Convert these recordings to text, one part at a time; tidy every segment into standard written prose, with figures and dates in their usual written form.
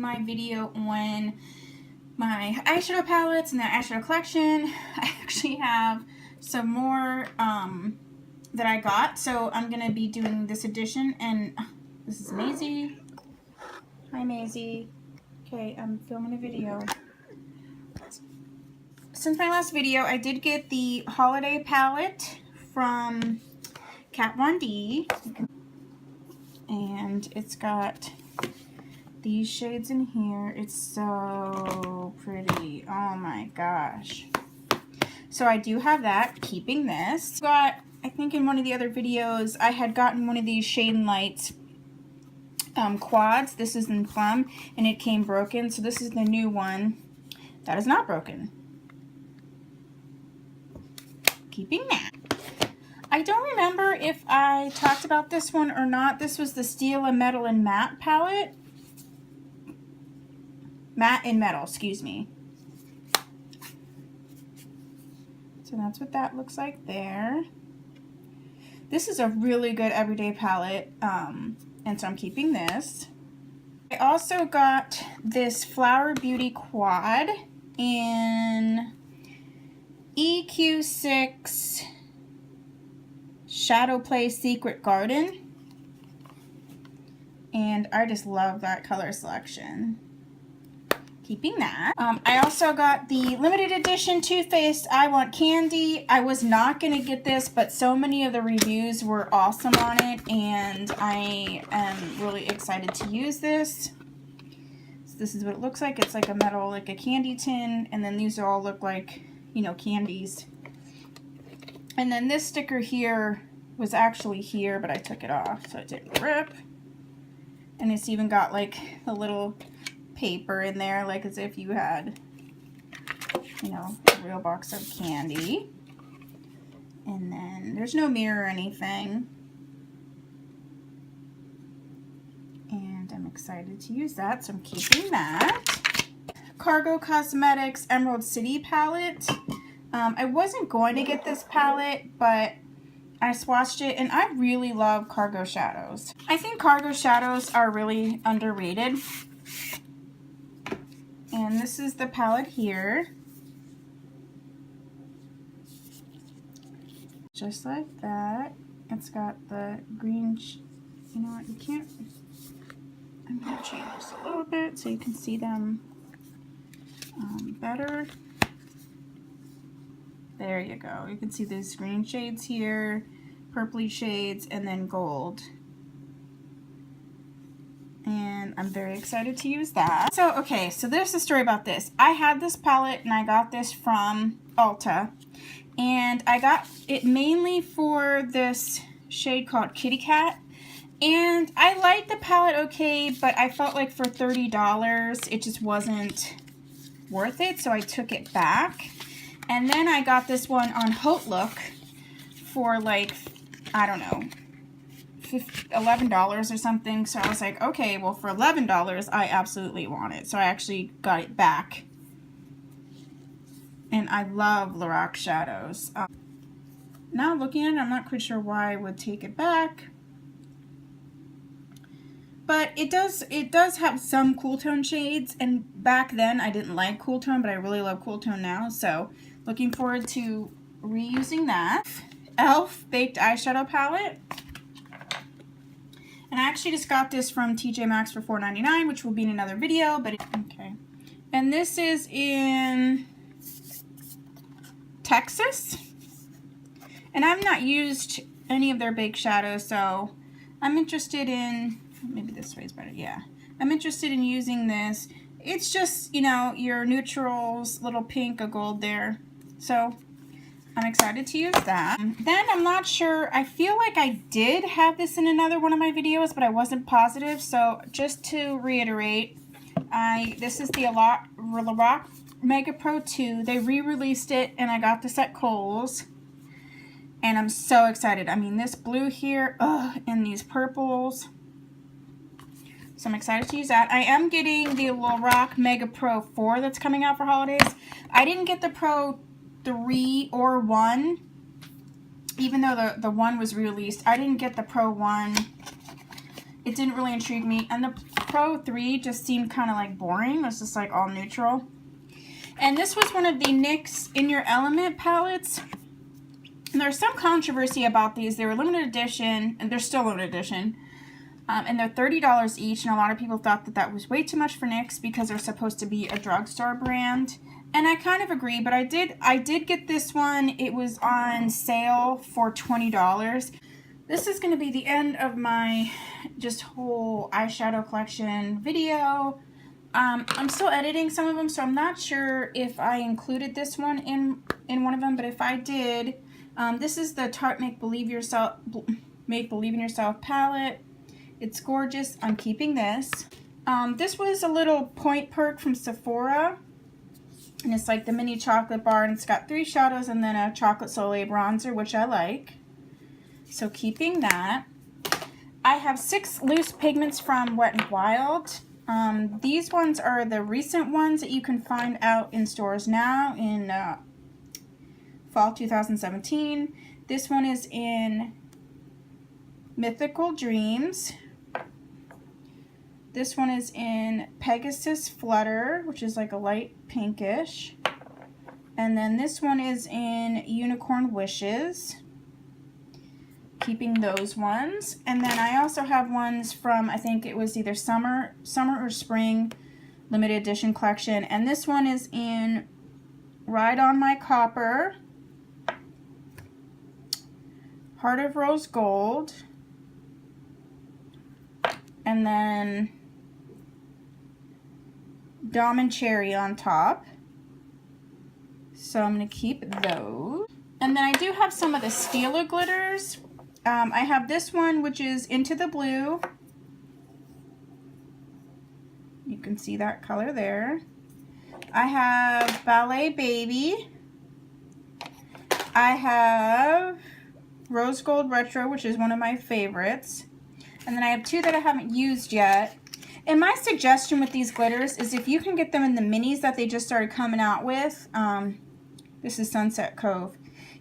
my video on my eyeshadow palettes and the eyeshadow collection. I actually have some more that I got, so I'm going to be doing this edition, and this is Maisie. Hi Maisie. Okay, I'm filming a video. Since my last video, I did get the holiday palette from Kat Von D, and it's got these shades in here. It's so pretty. Oh my gosh. So I do have that, keeping this. Got, I think in one of the other videos, I had gotten one of these Shade and Lights quads. This is in Plum, and it came broken. So this is the new one that is not broken. Keeping that. I don't remember if I talked about this one or not. This was the Steel and Metal and Matte palette. Matte and Metal, excuse me. So that's what that looks like there. This is a really good everyday palette, and so I'm keeping this. I also got this Flower Beauty quad in EQ6 Shadow Play Secret Garden, and I just love that color selection. Keeping that. I also got the limited edition Too Faced I Want Candy. I was not going to get this, but so many of the reviews were awesome on it, and I am really excited to use this. So this is what it looks like. It's like a metal, like a candy tin, and then these all look like, you know, candies. And then this sticker here was actually here, but I took it off, so it didn't rip. And it's even got like a little paper in there, like as if you had, you know, a real box of candy. And then there's no mirror or anything. And I'm excited to use that, so I'm keeping that. Cargo Cosmetics Emerald City palette. I wasn't going to get this palette, but I swatched it, and I really love Cargo Shadows. I think Cargo Shadows are really underrated. And this is the palette here. Just like that. It's got the green, you know what, you can't, I'm going to change this a little bit so you can see them better. There you go. You can see these green shades here, purpley shades, and then gold. And I'm very excited to use that. So, okay, so there's a story about this. I had this palette, and I got this from Ulta. And I got it mainly for this shade called Kitty Cat. And I liked the palette okay, but I felt like for $30, it just wasn't worth it, so I took it back. And then I got this one on Haute Look for like, I don't know, $11 or something. So I was like, okay, well for $11 I absolutely want it. So I actually got it back. And I love Lorac shadows. Now looking at it, I'm not quite sure why I would take it back. But it does have some cool tone shades, and back then I didn't like cool tone, but I really love cool tone now. So looking forward to reusing that. e.l.f. Baked Eyeshadow Palette. And I actually just got this from TJ Maxx for $4.99, which will be in another video, but okay. And this is in Texas. And I've not used any of their baked shadows, so I'm interested in, maybe this way is better, yeah. I'm interested in using this. It's just, you know, your neutrals, little pink, a gold there. So I'm excited to use that. Then I'm not sure, I feel like I did have this in another one of my videos, but I wasn't positive. So just to reiterate, this is the Lorac Mega Pro 2. They re-released it, and I got this at Kohl's. And I'm so excited. I mean, this blue here, and these purples. So I'm excited to use that. I am getting the Lorac Mega Pro 4 that's coming out for holidays. I didn't get the Pro 3 or 1, even though the 1 was released. I didn't get the Pro 1. It didn't really intrigue me. And Pro 3 just seemed kind of like boring. It's just like all neutral. And this was one of the NYX In Your Element palettes. And there's some controversy about these. They were limited edition, and they're still limited edition. And they're $30 each, and a lot of people thought that that was way too much for NYX because they're supposed to be a drugstore brand. And I kind of agree, but I did get this one. It was on sale for $20. This is going to be the end of my just whole eyeshadow collection video. I'm still editing some of them, so I'm not sure if I included this one in one of them, but if I did, this is the Tarte Make Believe in Yourself palette. It's gorgeous. I'm keeping this. This was a little point perk from Sephora, and it's like the mini chocolate bar, and it's got 3 shadows and then a chocolate Soleil bronzer, which I like. So keeping that. I have 6 loose pigments from Wet n Wild. These ones are the recent ones that you can find out in stores now in fall 2017. This one is in Mythical Dreams. This one is in Pegasus Flutter, which is like a light pinkish. And then this one is in Unicorn Wishes. Keeping those ones. And then I also have ones from, I think it was either summer or spring limited edition collection. And this one is in Ride on My Copper, Heart of Rose Gold, and then Dom and Cherry on top. So I'm going to keep those. And then I do have some of the Stila glitters. I have this one, which is Into the Blue. You can see that color there. I have Ballet Baby. I have Rose Gold Retro, which is one of my favorites. And then I have 2 that I haven't used yet. And my suggestion with these glitters is if you can get them in the minis that they just started coming out with. This is Sunset Cove.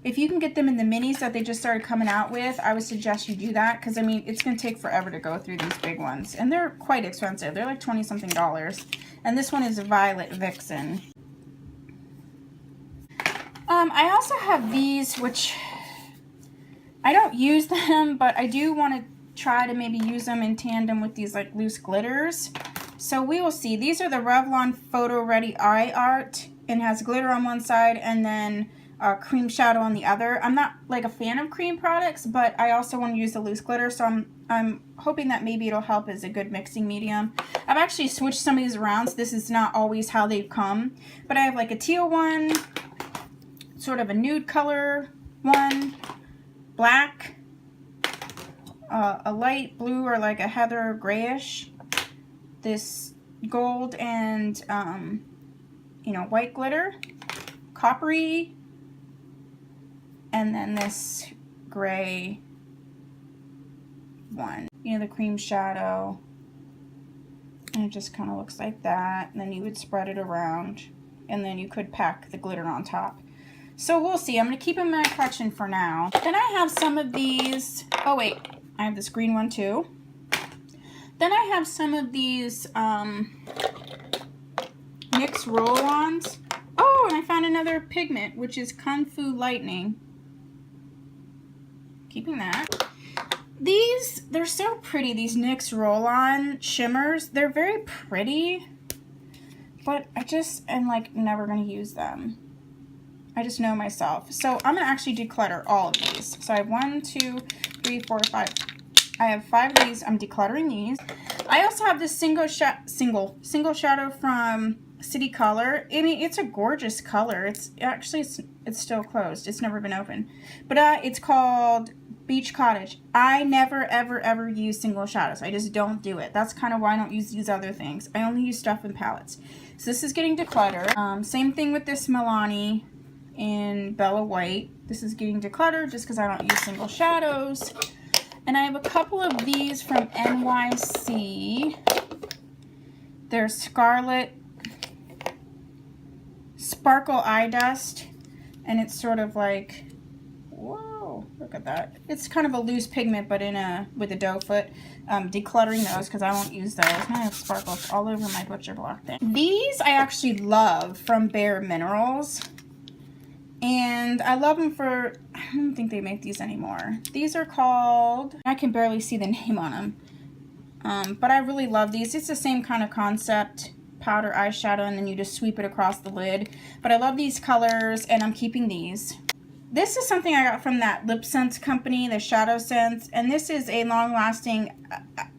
If you can get them in the minis that they just started coming out with, I would suggest you do that, because I mean it's going to take forever to go through these big ones, and they're quite expensive. They're like $20-something. And this one is Violet Vixen. I also have these, which I don't use them, but I do want to try to maybe use them in tandem with these like loose glitters. So we will see. These are the Revlon Photo Ready Eye Art, and has glitter on one side and then cream shadow on the other. I'm not like a fan of cream products, but I also want to use the loose glitter, so I'm hoping that maybe it'll help as a good mixing medium. I've actually switched some of these around, so this is not always how they've come. But I have like a teal one, sort of a nude color one, black, a light blue or like a heather grayish, this gold and you know, white glitter, coppery, and then this gray one, you know, the cream shadow, and it just kind of looks like that. And then you would spread it around, and then you could pack the glitter on top. So we'll see. I'm going to keep them in my collection for now. Then I have some of these. Oh wait, I have this green one too. Then I have some of these NYX roll-ons. Oh, and I found another pigment, which is Kung Fu Lightning. Keeping that. These, they're so pretty, these NYX roll-on shimmers. They're very pretty, but I just am like never going to use them. I just know myself. So I'm going to actually declutter all of these. So I have 1, 2, 3, 4, 5. I have 5 of these. I'm decluttering these. I also have this single shadow from City Color. I mean, it's a gorgeous color. It's actually, it's still closed. It's never been open. But it's called Beach Cottage. I never, ever use single shadows. I just don't do it. That's kind of why I don't use these other things. I only use stuff in palettes. So this is getting decluttered. Same thing with this Milani in Bella White. This is getting decluttered just because I don't use single shadows. And I have a couple of these from NYC. They're Scarlet Sparkle Eye Dust, and it's sort of like, whoa, look at that. It's kind of a loose pigment, but with a doe foot. Decluttering those because I won't use those. I have sparkles all over my butcher block thing. These I actually love from Bare Minerals. And I love them for, I don't think they make these anymore. These are called, I can barely see the name on them. But I really love these. It's the same kind of concept. Powder eyeshadow, and then you just sweep it across the lid. But I love these colors, and I'm keeping these. This is something I got from that Lip Sense company, the Shadow Sense, and this is a long-lasting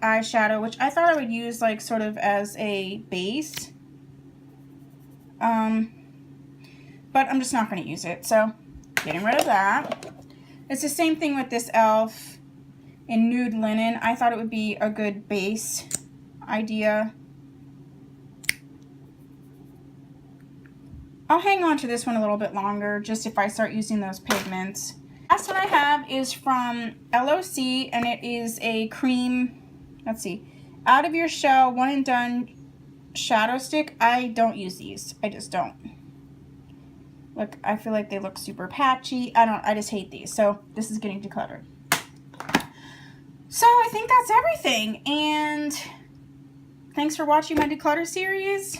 eyeshadow, which I thought I would use like sort of as a base. But I'm just not going to use it, so getting rid of that. It's the same thing with this e.l.f. in Nude Linen. I thought it would be a good base idea. I'll hang on to this one a little bit longer, just if I start using those pigments. Last one I have is from LOC, and it is a cream, let's see, Out of Your Shell One and Done Shadow Stick. I don't use these. I just don't. Look, I feel like they look super patchy. I just hate these. So this is getting decluttered. So I think that's everything. And thanks for watching my declutter series.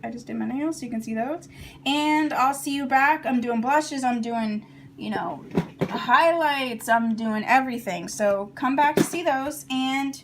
I just did my nails so you can see those. And I'll see you back. I'm doing blushes. I'm doing, you know, highlights. I'm doing everything. So come back to see those. And